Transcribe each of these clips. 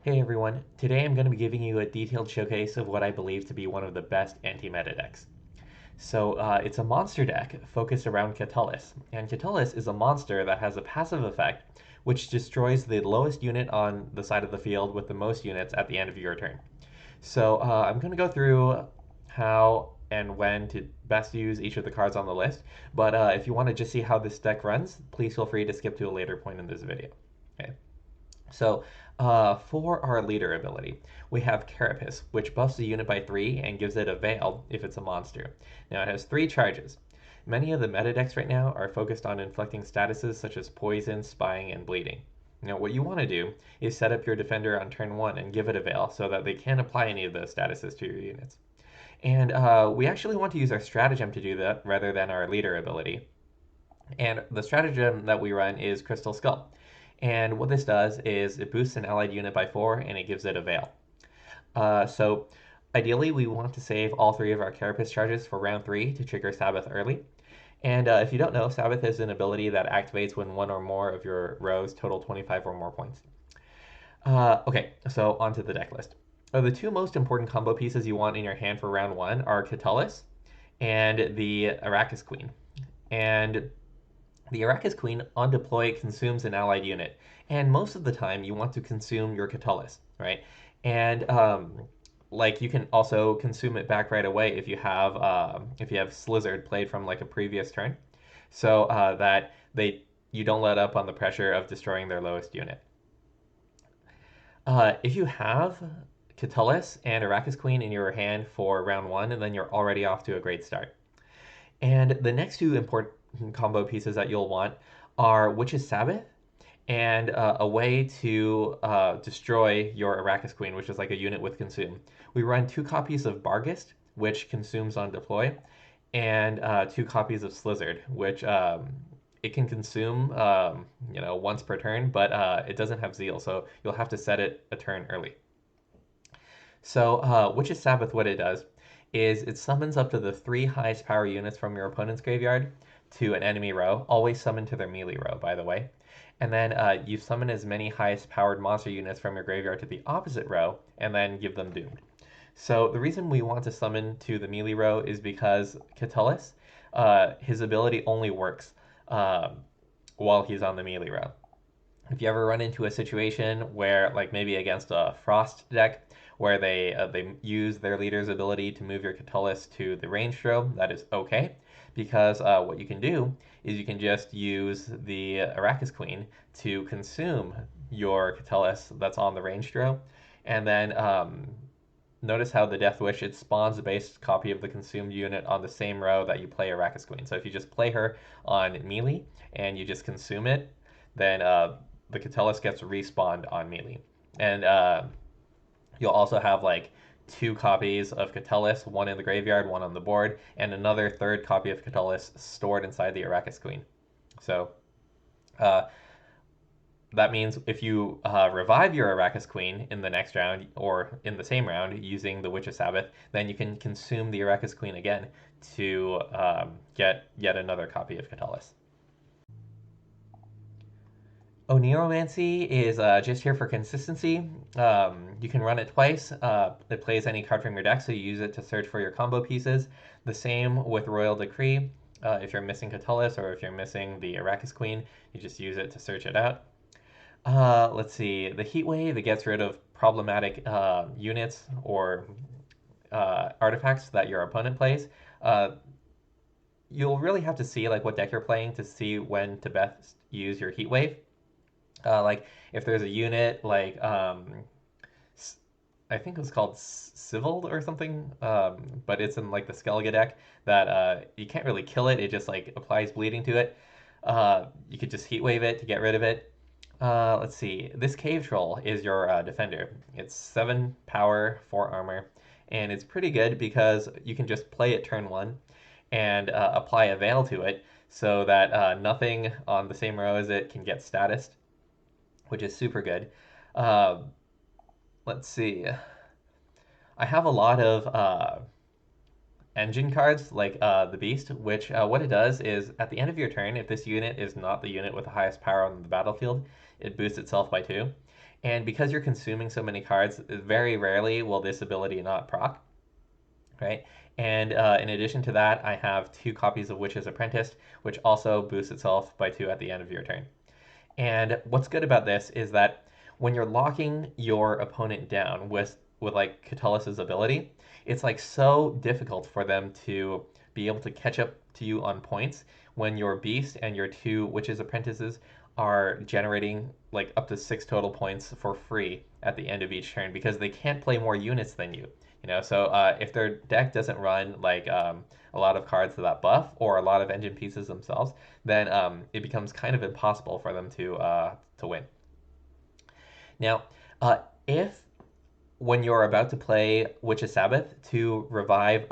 Hey everyone, today I'm going to be giving you a detailed showcase of what I believe to be one of the best anti-meta decks. It's a monster deck focused around Keltullis, and Keltullis is a monster that has a passive effect which destroys the lowest unit on the side of the field with the most units at the end of your turn. I'm going to go through how and when to best use each of the cards on the list, but if you want to just see how this deck runs, please feel free to skip to a later point in this video. Okay. For our leader ability, we have Carapace, which buffs a unit by 3 and gives it a Vial if it's a monster. Now, it has 3 charges. Many of the meta decks right now are focused on inflicting statuses such as Poison, Spying, and Bleeding. Now, what you want to do is set up your defender on turn 1 and give it a Vial so that they can't apply any of those statuses to your units. And we actually want to use our Stratagem to do that rather than our leader ability. And the Stratagem that we run is Crystal Skull. And what this does is it boosts an allied unit by 4 and it gives it a Vial. Ideally, we want to save all 3 of our Carapace charges for round 3 to trigger Sabbath early. And if you don't know, Sabbath is an ability that activates when 1 or more of your rows total 25 or more points. So onto the deck list. The 2 most important combo pieces you want in your hand for round 1 are Keltullis and the Arachas Queen. And the Arachas Queen on deploy consumes an allied unit, and most of the time you want to consume your Keltullis, right? And you can also consume it back right away if you have Slyzard played from like a previous turn, so that you don't let up on the pressure of destroying their lowest unit. If you have Keltullis and Arachas Queen in your hand for round 1, and then you're already off to a great start. And the next 2 important combo pieces that you'll want are Witch's Sabbath and a way to destroy your Arachas Queen, which is like a unit with Consume. We run 2 copies of Barghest, which consumes on deploy, and 2 copies of Slyzard, which it can consume once per turn, but it doesn't have Zeal, so you'll have to set it a turn early. Witch's Sabbath, what it does is it summons up to the 3 highest power units from your opponent's graveyard to an enemy row, always summoned to their melee row, by the way. And then you summon as many highest powered monster units from your graveyard to the opposite row, and then give them Doomed. So the reason we want to summon to the melee row is because Keltullis, his ability only works while he's on the melee row. If you ever run into a situation where, like maybe against a Frost deck, where they use their leader's ability to move your Keltullis to the ranged row, that is okay, because what you can do is you can just use the Arachas Queen to consume your Keltullis that's on the ranged row, and then notice how the Death Wish, it spawns a base copy of the consumed unit on the same row that you play Arachas Queen. So if you just play her on melee and you just consume it, then the Keltullis gets respawned on melee. And you'll also have like 2 copies of Keltullis, 1 in the graveyard, 1 on the board, and another 3rd copy of Keltullis stored inside the Arachas Queen. So that means if you revive your Arachas Queen in the next round, or in the same round, using the Witch's Sabbath, then you can consume the Arachas Queen again to get yet another copy of Keltullis. Oneiromancy is just here for consistency. You can run it twice. It plays any card from your deck, so you use it to search for your combo pieces. The same with Royal Decree. If you're missing Keltullis or if you're missing the Arachas Queen, you just use it to search it out. Let's see. The Heatwave, it gets rid of problematic units or artifacts that your opponent plays. You'll really have to see like what deck you're playing to see when to best use your Heatwave. Like if there's a unit like I think it was called Civil or something, but it's in like the Skellige deck that you can't really kill it. It just like applies bleeding to it. You could just Heatwave it to get rid of it. Let's see. This Cave Troll is your defender. It's 7 power, 4 armor, and it's pretty good because you can just play it turn 1 and apply a Veil to it so that nothing on the same row as it can get statused, which is super good. Let's see. I have a lot of engine cards, like the Beast, which what it does is at the end of your turn, if this unit is not the unit with the highest power on the battlefield, it boosts itself by 2. And because you're consuming so many cards, very rarely will this ability not proc, right? And in addition to that, I have 2 copies of Witch's Apprentice, which also boosts itself by 2 at the end of your turn. And what's good about this is that when you're locking your opponent down with like Keltullis' ability, it's like so difficult for them to be able to catch up to you on points when your beast and your 2 Witches Apprentices are generating like up to 6 total points for free at the end of each turn because they can't play more units than you. You know, so if their deck doesn't run like a lot of cards that buff or a lot of engine pieces themselves, then it becomes kind of impossible for them to win. Now, if when you're about to play Witch's Sabbath to revive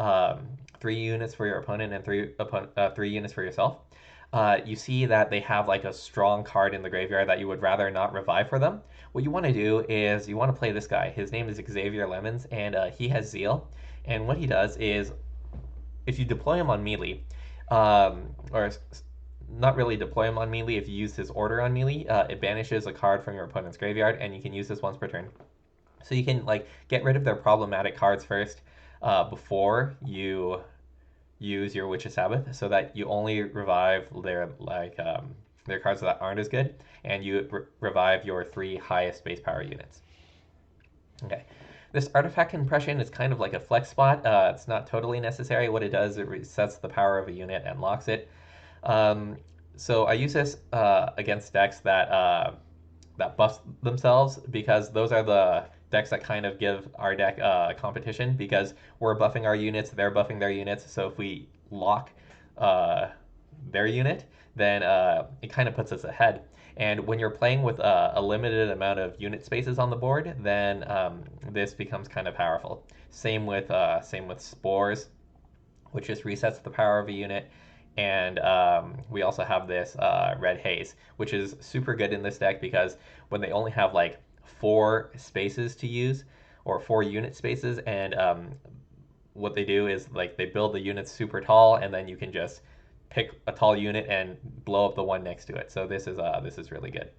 3 units for your opponent and 3 units for yourself, you see that they have like a strong card in the graveyard that you would rather not revive for them. What you want to do is you want to play this guy. His name is Xavier Lemmens, and he has Zeal. And what he does is, if you deploy him on melee, or not really deploy him on melee, if you use his order on melee, it banishes a card from your opponent's graveyard, and you can use this once per turn. So you can like get rid of their problematic cards first before you use your Witch's Sabbath, so that you only revive their cards that aren't as good, and you revive your 3 highest base power units. Okay. This Artefact Compression is kind of like a flex spot. It's not totally necessary. What it does, it resets the power of a unit and locks it. So I use this against decks that buff themselves, because those are the decks that kind of give our deck competition, because we're buffing our units, they're buffing their units. So if we lock their unit, then it kind of puts us ahead. And when you're playing with a limited amount of unit spaces on the board, then this becomes kind of powerful. Same with Spores, which just resets the power of a unit. And we also have this red Haze, which is super good in this deck, because when they only have like 4 spaces to use, or 4 unit spaces, and what they do is like they build the units super tall, and then you can just pick a tall unit and blow up the one next to it. So this is really good.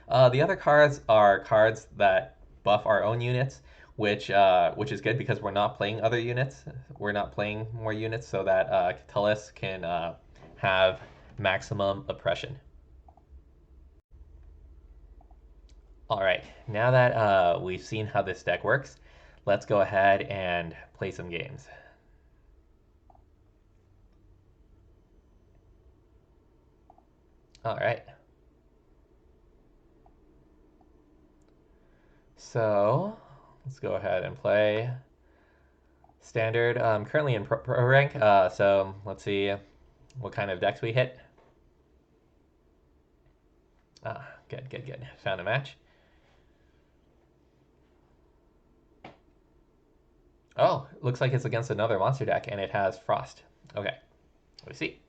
The other cards are cards that buff our own units, which is good because we're not playing other units. We're not playing more units, so that Keltullis can have maximum oppression. All right, now that we've seen how this deck works, let's go ahead and play some games. All right. So let's go ahead and play standard. I'm currently in pro rank, so let's see what kind of decks we hit. Good. Found a match. Oh, looks like it's against another monster deck, and it has Frost. Okay, let's see.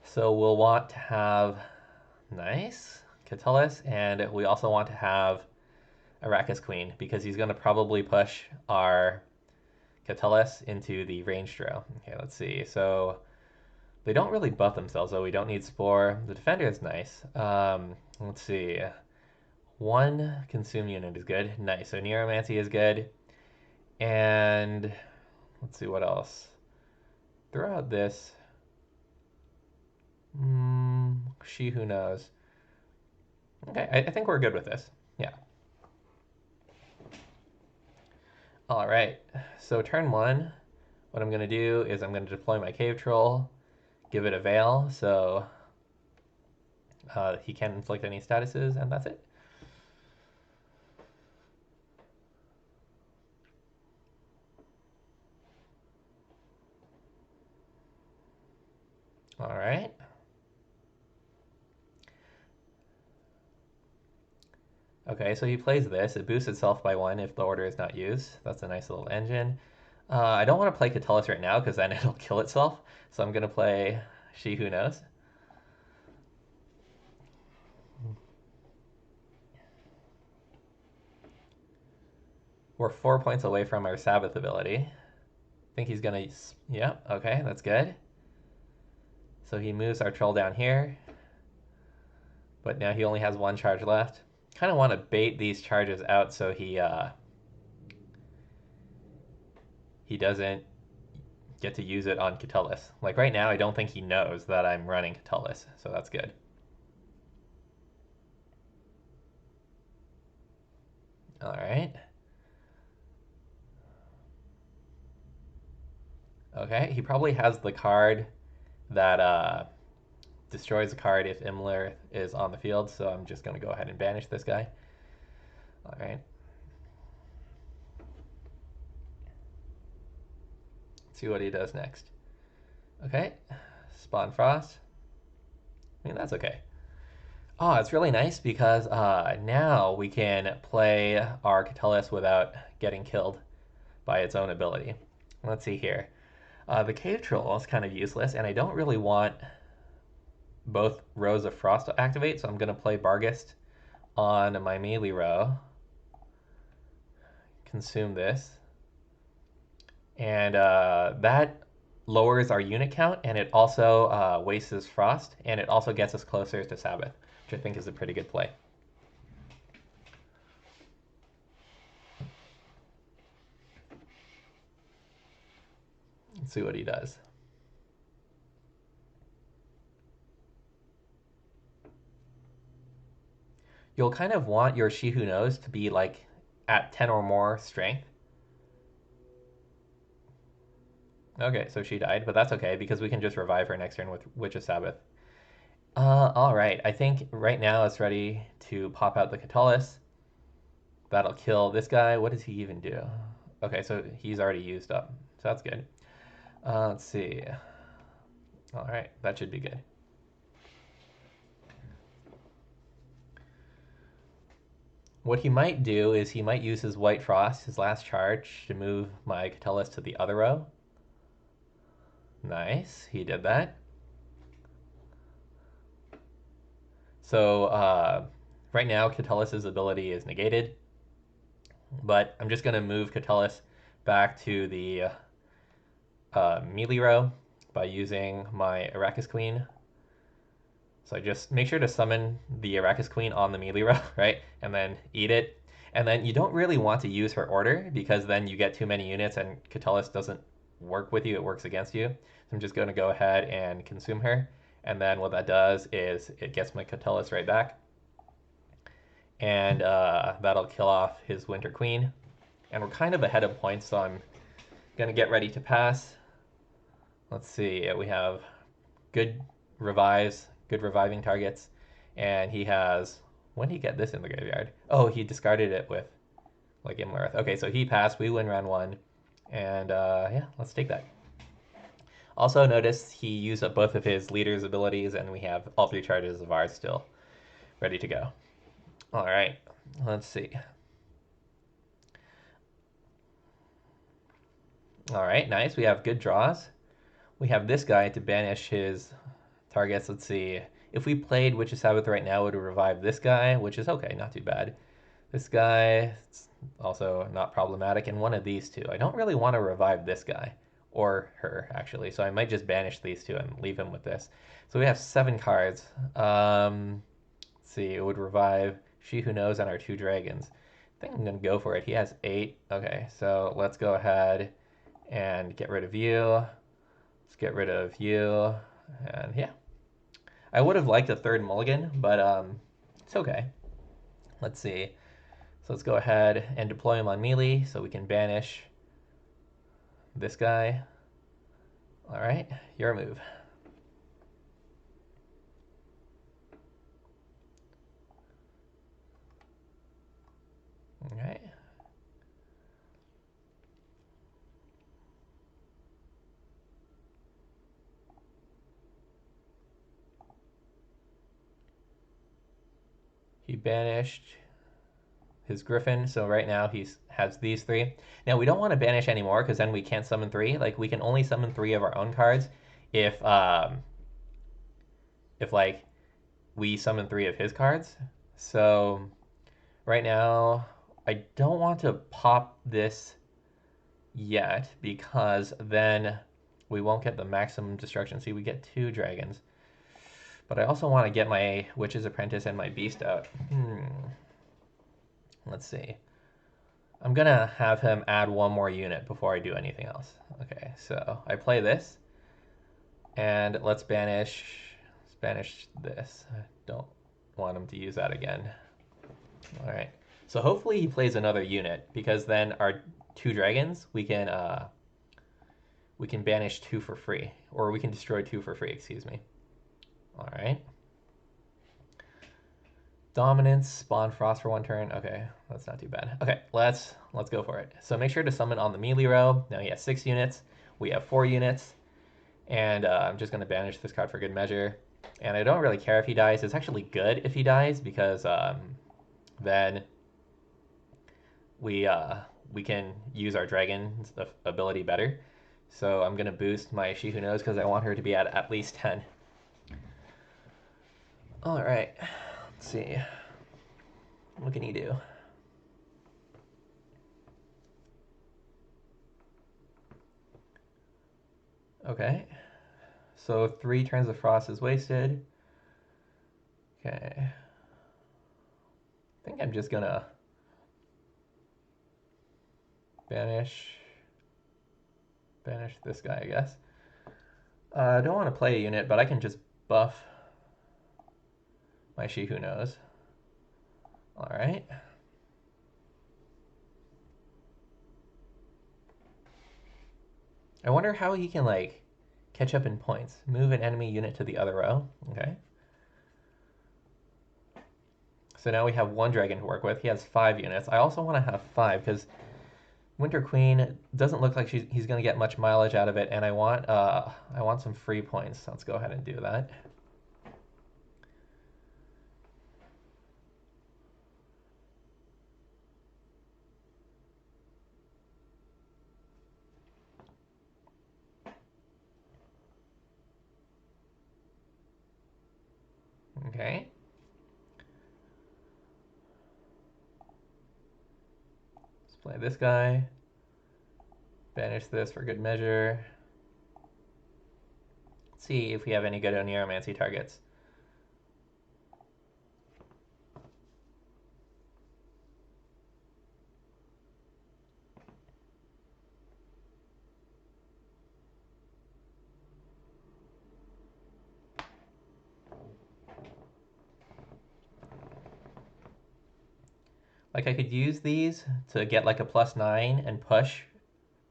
So we'll want to have nice Keltullis, and we also want to have Arachas Queen, because he's going to probably push our Keltullis into the ranged row. Okay, let's see. So they don't really buff themselves, though. We don't need Spore. The Defender is nice. Let's see. 1 consume unit is good. Nice. So Oneiromancy is good. And let's see what else. Throw out this. She Who Knows. Okay, I think we're good with this. Yeah. All right. So turn 1, what I'm going to do is I'm going to deploy my Cave Troll, give it a Vial, so he can't inflict any statuses, and that's it. All right. Okay, so he plays this. It boosts itself by 1 if the order is not used. That's a nice little engine. I don't want to play Keltullis right now, because then it'll kill itself. So I'm going to play She Who Knows. We're 4 points away from our Sabbath ability. I think he's going to... Yeah, okay, that's good. So he moves our troll down here. but now he only has one charge left. Kind of want to bait these charges out so he doesn't get to use it on Keltullis. Like right now, I don't think he knows that I'm running Keltullis, so that's good. All right. Okay, he probably has the card that destroys a card if Imler is on the field, so I'm just going to go ahead and banish this guy. All right. Let's see what he does next. Okay, spawn Frost. I mean, that's okay. Oh, it's really nice because now we can play our Keltullis without getting killed by its own ability. Let's see here. The Cave Troll is kind of useless, and I don't really want both rows of Frost to activate, so I'm going to play Barghest on my melee row. Consume this. And that lowers our unit count, and it also wastes Frost, and it also gets us closer to Sabbath, which I think is a pretty good play. Let's see what he does. You'll kind of want your She Who Knows to be like at 10 or more strength. Okay, so she died, but that's okay because we can just revive her next turn with Witch of Sabbath. All right, I think right now it's ready to pop out the Keltullis. That'll kill this guy. What does he even do? Okay, so he's already used up, so that's good. Let's see. All right, that should be good. What he might do is he might use his White Frost, his last charge, to move my Keltullis to the other row. Nice, he did that. So right now, Keltullis' ability is negated, but I'm just going to move Keltullis back to the melee row by using my Arachas Queen. So I just make sure to summon the Arachas Queen on the melee row, right? And then eat it. And then you don't really want to use her order because then you get too many units and Keltullis doesn't work with you, it works against you. So I'm just going to go ahead and consume her. And then what that does is it gets my Keltullis right back. And that'll kill off his Winter Queen. And we're kind of ahead of points, so I'm going to get ready to pass. Let's see, we have good revives, good reviving targets, and he has, when did he get this in the graveyard? Oh, he discarded it with like Imlerith. Okay, so he passed, we win round one, and yeah, let's take that. Also notice he used up both of his leader's abilities, and we have all three charges of ours still ready to go. All right, let's see. All right, nice, we have good draws. We have this guy to banish his targets. Let's see. If we played Witch of Sabbath right now, it would revive this guy, which is okay, not too bad. This guy, it's also not problematic, and one of these two. I don't really want to revive this guy, or her, actually, so I might just banish these two and leave him with this. So we have 7 cards. Let's see, it would revive She Who Knows and our 2 dragons. I think I'm going to go for it. He has 8. Okay, so let's go ahead and get rid of you. Let's get rid of you, and yeah. I would have liked a 3rd mulligan, but it's okay. Let's see. So let's go ahead and deploy him on melee so we can banish this guy. All right, your move. All right. He banished his Griffin, so right now he has these 3. Now we don't want to banish anymore because then we can't summon 3. Like we can only summon 3 of our own cards if like we summon 3 of his cards. So right now I don't want to pop this yet because then we won't get the maximum destruction. See, we get 2 dragons. But I also want to get my Witch's Apprentice and my Beast out. Let's see. I'm going to have him add one more unit before I do anything else. Okay, so I play this. And let's banish this. I don't want him to use that again. All right. So hopefully he plays another unit, because then our 2 dragons, we can banish 2 for free, or we can destroy 2 for free, excuse me. All right. Dominance, spawn Froth for 1 turn. Okay, that's not too bad. Okay, let's go for it. So make sure to summon on the melee row. Now he has 6 units. We have 4 units. And I'm just going to banish this card for good measure. And I don't really care if he dies. It's actually good if he dies, because then we can use our dragon's ability better. So I'm going to boost my She Who Knows, because I want her to be at least 10. All right. Let's see. What can he do? Okay. So 3 turns of Frost is wasted. Okay. I think I'm just gonna banish this guy, I guess. I don't want to play a unit, but I can just buff my She Who Knows. All right. I wonder how he can, like, catch up in points. Move an enemy unit to the other row. Okay. So now we have 1 dragon to work with. He has 5 units. I also want to have 5, because Winter Queen doesn't look like he's going to get much mileage out of it, and I want some free points. So let's go ahead and do that. Okay. Let's play this guy. Banish this for good measure. Let's see if we have any good Oneiromancy targets. Like, I could use these to get like a +9 and push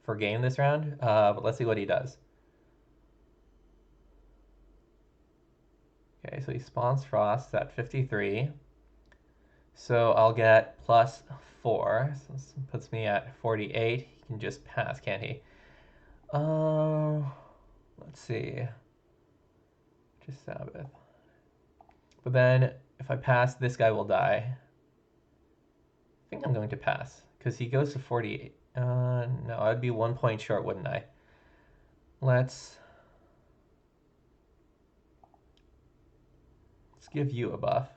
for game this round, but let's see what he does. Okay, so he spawns Frost at 53. So I'll get +4. So this puts me at 48. He can just pass, can't he? Let's see. Just Sabbath. But then if I pass, this guy will die. I think I'm going to pass, because he goes to 48. No, I'd be 1 point short, wouldn't I? Let's give you a buff.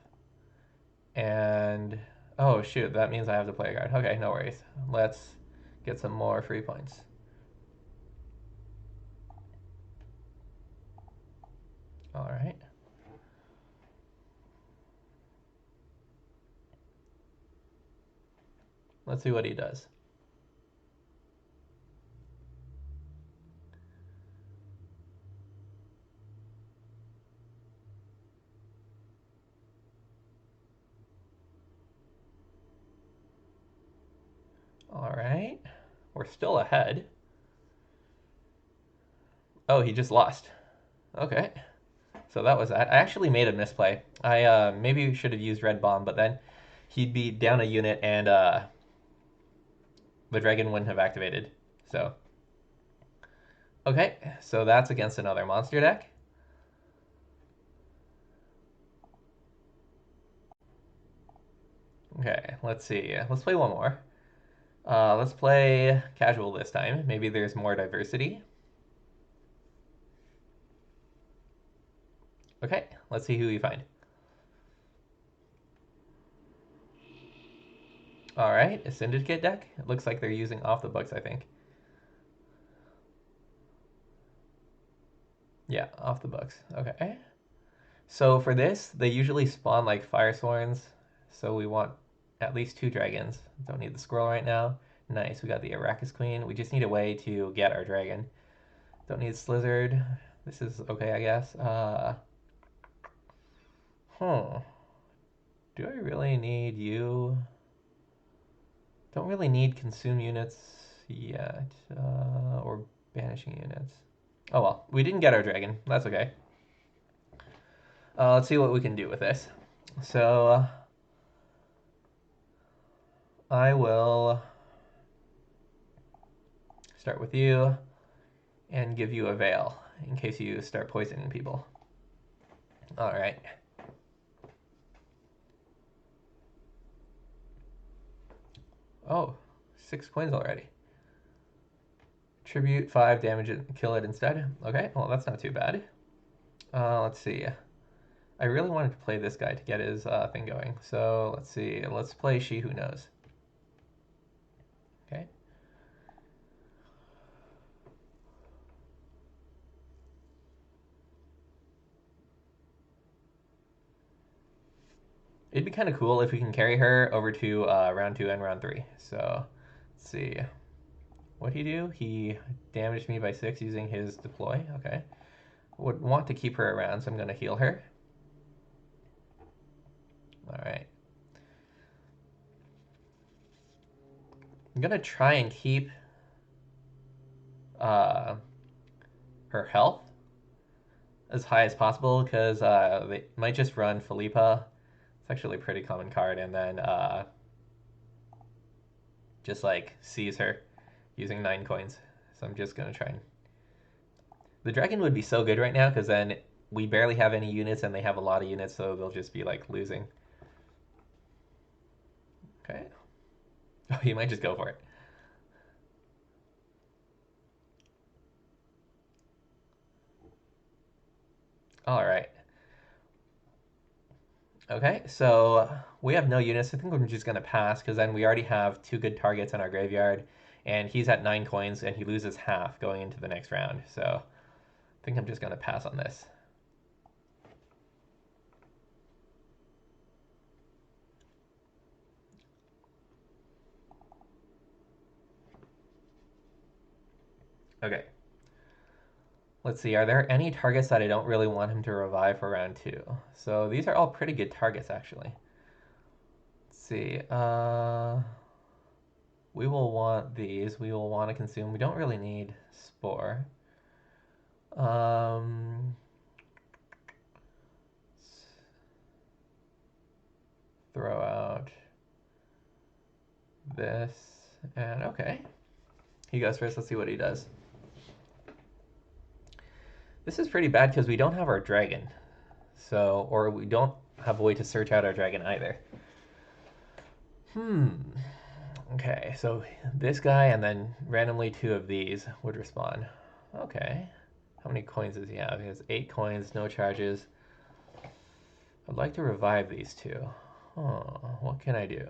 And, oh shoot, that means I have to play a card. Okay, no worries. Let's get some more free points. All right. Let's see what he does. All right. We're still ahead. Oh, he just lost. Okay. So that was that. I actually made a misplay. I maybe should have used Red Bomb, but then he'd be down a unit and the dragon wouldn't have activated. So, okay, so that's against another monster deck. Okay, let's see. Let's play one more. Let's play casual this time. Maybe there's more diversity. Okay, let's see who we find. All right, a syndicate deck. It looks like they're using off the books, I think. Yeah, off the books. Okay. So for this, they usually spawn like fire sworns. So we want at least 2 dragons. Don't need the squirrel right now. Nice, we got the Arachas Queen. We just need a way to get our dragon. Don't need Slyzard. This is okay, I guess. Do I really need you? Don't really need consume units yet. Or banishing units. Oh well, we didn't get our dragon. That's okay. Let's see what we can do with this. So I will start with you and give you a Vial in case you start poisoning people. All right. Oh, 6 coins already. Tribute 5, damage it, kill it instead. Okay, well that's not too bad. Let's see. I really wanted to play this guy to get his thing going. So let's see. Let's play She Who Knows. Okay. It'd be kind of cool if we can carry her over to round 2 and round 3. So let's see. What'd he do? He damaged me by 6 using his deploy. Okay. Would want to keep her around, so I'm going to heal her. Alright. I'm going to try and keep her health as high as possible because they might just run Philippa. It's actually a pretty common card, and then just like seize her using 9 coins. So I'm just going to try and... The dragon would be so good right now because then we barely have any units and they have a lot of units, so they'll just be like losing. Okay. Oh, you might just go for it. All right. Okay, so we have no units. I think we're just going to pass because then we already have 2 good targets in our graveyard. And he's at 9 coins and he loses half going into the next round. So I think I'm just going to pass on this. Okay. Let's see, are there any targets that I don't really want him to revive for round 2? So these are all pretty good targets, actually. Let's see. We will want these. We will want to consume. We don't really need Spore. Throw out this. And okay. He goes first. Let's see what he does. This is pretty bad because we don't have our dragon. So, or we don't have a way to search out our dragon either. Okay, so this guy and then randomly 2 of these would respond. Okay. How many coins does he have? He has 8 coins, no charges. I'd like to revive these 2. What can I do?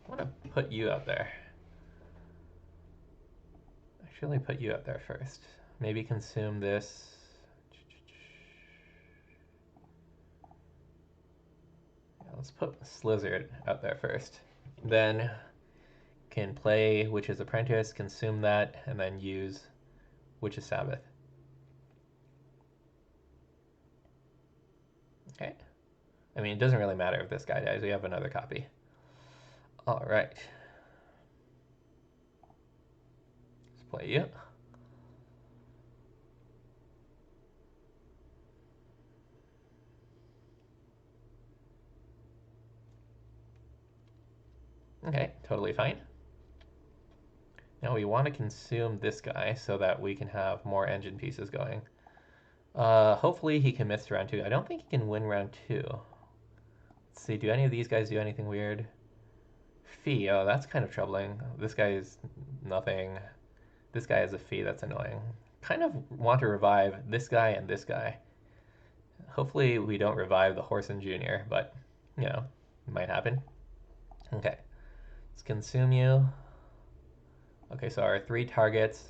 I want to put you up there. Actually, put you up there first. Maybe consume this. Yeah, let's put Slyzard out there first. Then can play Witch's Apprentice, consume that, and then use Witch's Sabbath. Okay. I mean, it doesn't really matter if this guy dies. We have another copy. All right. Let's play you. Okay, totally fine. Now we want to consume this guy so that we can have more engine pieces going. Hopefully he can miss round 2. I don't think he can win round 2. Let's see, do any of these guys do anything weird? Fee, oh, that's kind of troubling. This guy is nothing. This guy is a fee, that's annoying. Kind of want to revive this guy and this guy. Hopefully we don't revive the Horse and Junior, but, you know, it might happen. Okay, let's consume you. Okay, so our 3 targets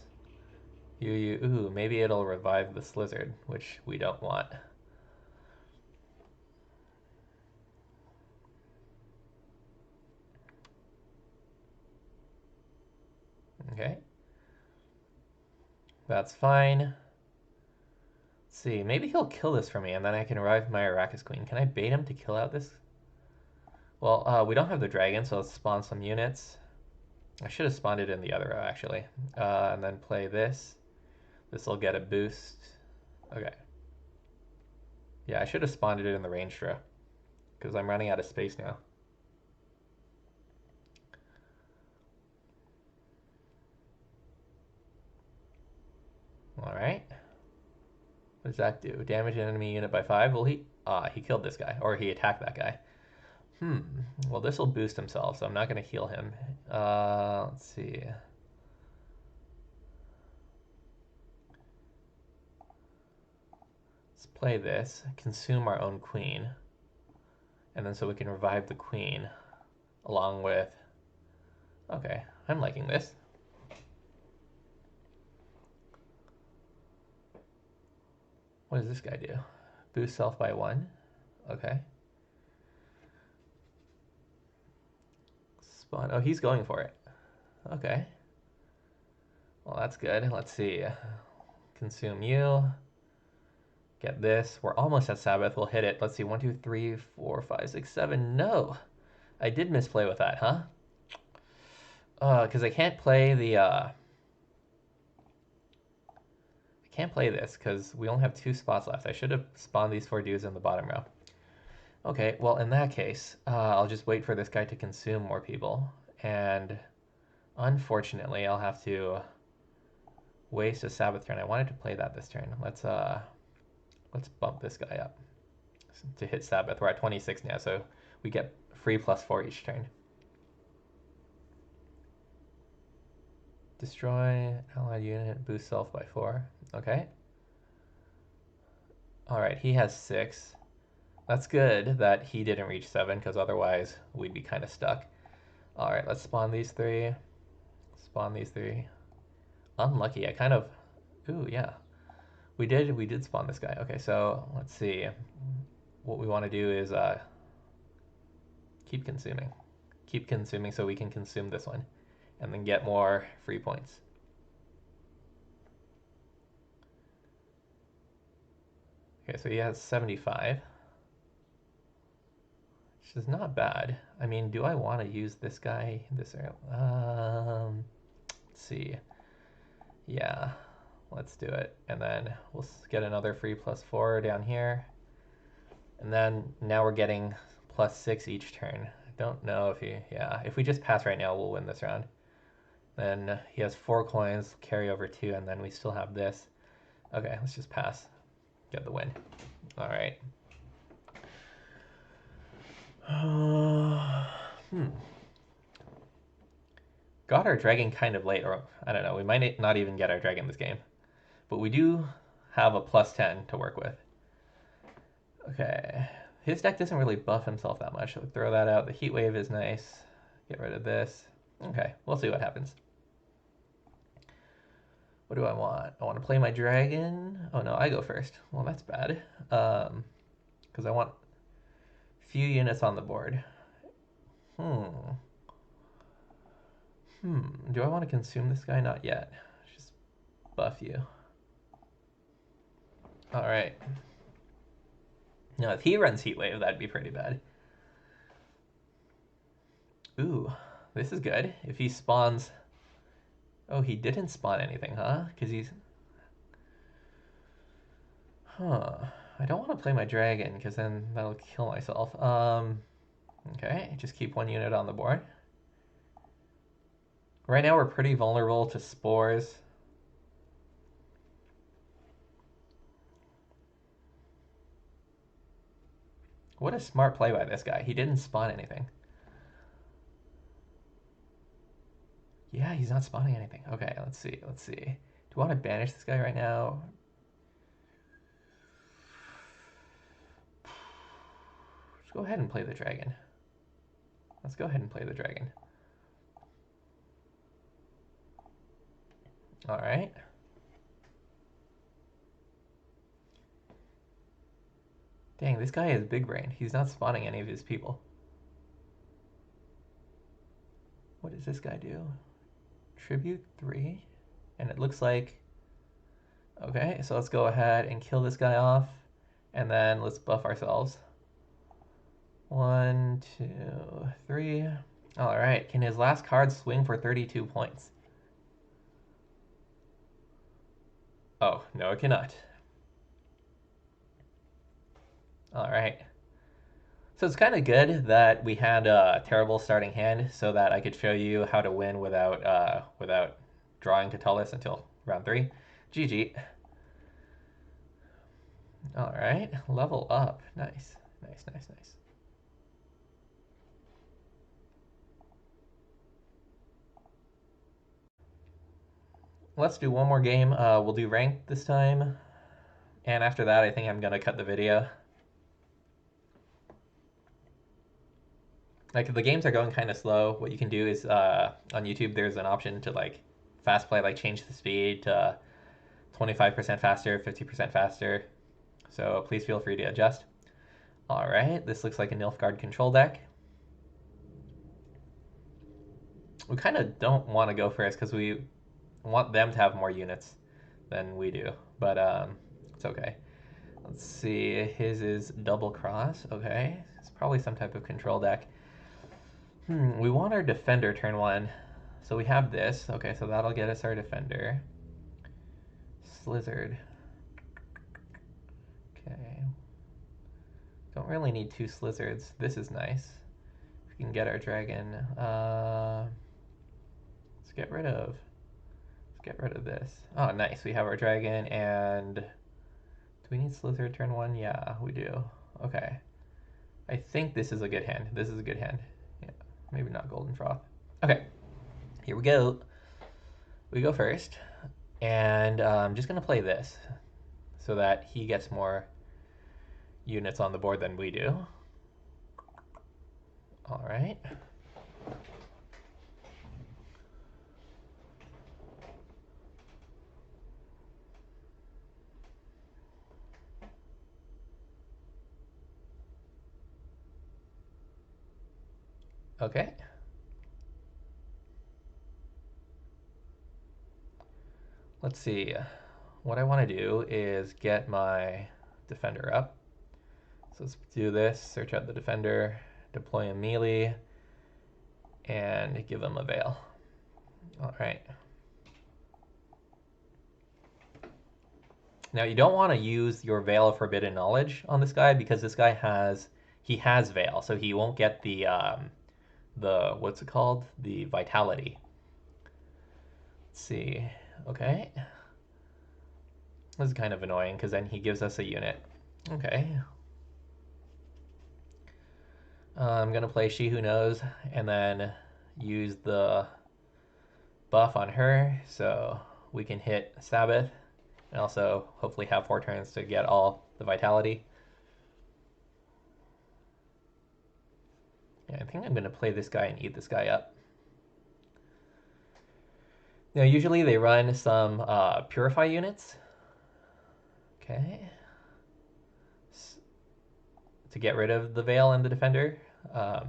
Ooh, maybe it'll revive the Slyzard, which we don't want. Okay. That's fine. Let's see, maybe he'll kill this for me, and then I can revive my Arachas Queen. Can I bait him to kill out this? Well, we don't have the dragon, so let's spawn some units. I should have spawned it in the other row, actually. And then play this. This will get a boost. Okay. Yeah, I should have spawned it in the ranged row, because I'm running out of space now. Alright. What does that do? Damage an enemy unit by 5? Well, he killed this guy, or he attacked that guy. Well, this will boost himself, so I'm not going to heal him. Let's see. Let's play this. Consume our own queen. And then so we can revive the queen along with... Okay, I'm liking this. What does this guy do? Boost self by 1. Okay. Spawn. Oh, he's going for it. Okay. Well, that's good. Let's see. Consume you. Get this. We're almost at Sabbath. We'll hit it. Let's see. 1, 2, 3, 4, 5, 6, 7. No! I did misplay with that, huh? Because I can't play the... I can't play this because we only have 2 spots left. I should have spawned these 4 dudes in the bottom row. Okay, well, in that case, I'll just wait for this guy to consume more people. And unfortunately, I'll have to waste a Sabbath turn. I wanted to play that this turn. Let's bump this guy up to hit Sabbath. We're at 26 now, so we get free +4 each turn. Destroy allied unit, boost self by 4. Okay. Alright, he has 6. That's good that he didn't reach 7, because otherwise we'd be kind of stuck. Alright, let's spawn these 3. Spawn these 3. Unlucky, I kind of... Ooh, yeah. We did spawn this guy. Okay, so let's see. What we want to do is keep consuming. Keep consuming so we can consume this one. And then get more free points. Okay, so he has 75. Which is not bad. I mean, do I want to use this guy this early? Let's see. Yeah, let's do it. And then we'll get another free +4 down here. And then now we're getting +6 each turn. I don't know if if we just pass right now, we'll win this round. Then he has 4 coins, carry over 2, and then we still have this. Okay, let's just pass. Get the win. All right. Got our dragon kind of late, or I don't know, we might not even get our dragon this game. But we do have a +10 to work with. Okay. His deck doesn't really buff himself that much, so we'll throw that out. The Heatwave is nice. Get rid of this. Okay, we'll see what happens. What do I want? I want to play my dragon. Oh no, I go first. Well, that's bad. Because I want few units on the board. Do I want to consume this guy? Not yet. Just buff you. Alright. Now, if he runs Heatwave, that'd be pretty bad. Ooh, this is good. If he spawns... Oh, he didn't spawn anything, huh? Because he's... I don't want to play my dragon, because then that'll kill myself. Okay, just keep 1 unit on the board. Right now we're pretty vulnerable to Spores. What a smart play by this guy. He didn't spawn anything. Yeah, he's not spawning anything. Okay, let's see. Do I want to banish this guy right now? Let's go ahead and play the dragon. Alright. Dang, this guy is big brain. He's not spawning any of his people. What does this guy do? Tribute 3? And it looks like... Okay, so let's go ahead and kill this guy off. And then let's buff ourselves. 1, 2, 3. Alright, can his last card swing for 32 points? Oh, no it cannot. Alright. So it's kind of good that we had a terrible starting hand so that I could show you how to win without drawing Keltullis until round 3. GG. Alright, level up. Nice. Nice, nice, nice. Let's do one more game. We'll do ranked this time. And after that, I think I'm going to cut the video. Like, the games are going kind of slow. What you can do is, on YouTube, there's an option to, like, fast play, like, change the speed to 25% faster, 50% faster. So please feel free to adjust. Alright, this looks like a Nilfgaard control deck. We kind of don't want to go first because we want them to have more units than we do. But it's okay. Let's see, his is double cross. Okay, it's probably some type of control deck. We want our defender turn 1. So we have this. Okay, so that'll get us our defender. Slyzard. Okay. Don't really need 2 Slyzards. This is nice. We can get our dragon. Let's get rid of this. Oh, nice. We have our dragon, and do we need Slyzard turn 1? Yeah, we do. Okay. I think this is a good hand. This is a good hand. Yeah, maybe not Golden Froth. Okay, here we go. We go first, and I'm just gonna play this so that he gets more units on the board than we do. All right. Okay. Let's see. What I want to do is get my defender up. So let's do this. Search out the defender, deploy a melee, and give him a Vial. All right. Now you don't want to use your Vial of Forbidden Knowledge on this guy because this guy has Vial, so he won't get the what's it called? The vitality. Let's see. Okay. This is kind of annoying because then he gives us a unit. Okay. I'm gonna play She Who Knows and then use the buff on her so we can hit Sabbath and also hopefully have 4 turns to get all the vitality. Yeah, I think I'm gonna play this guy and eat this guy up. Now usually they run some Purify units. Okay. To get rid of the Vial and the defender. But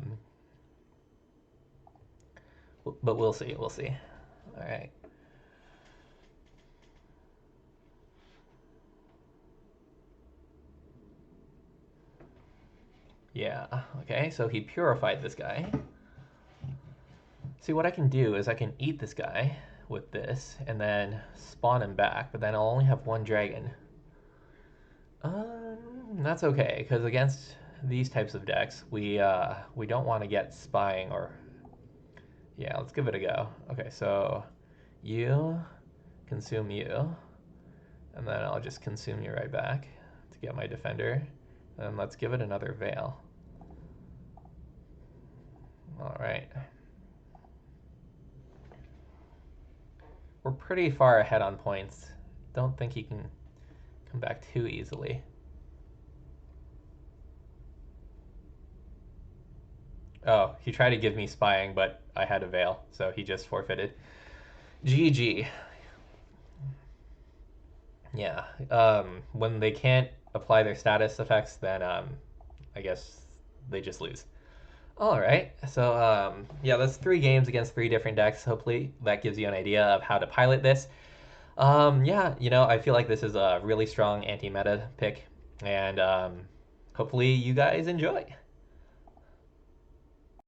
we'll see, we'll see. All right. Yeah, okay, so he purified this guy. See, what I can do is I can eat this guy with this and then spawn him back, but then I'll only have 1 dragon. That's okay, because against these types of decks, we don't want to get spying or... Yeah, let's give it a go. Okay, so you consume you, and then I'll just consume you right back to get my defender. And let's give it another Vial. All right. We're pretty far ahead on points. Don't think he can come back too easily. Oh, he tried to give me spying, but I had a Vial, so he just forfeited. GG. Yeah, when they can't apply their status effects, then I guess they just lose. All right, so yeah, that's 3 games against 3 different decks. Hopefully that gives you an idea of how to pilot this. Yeah, I feel like this is a really strong anti-meta pick, and hopefully you guys enjoy.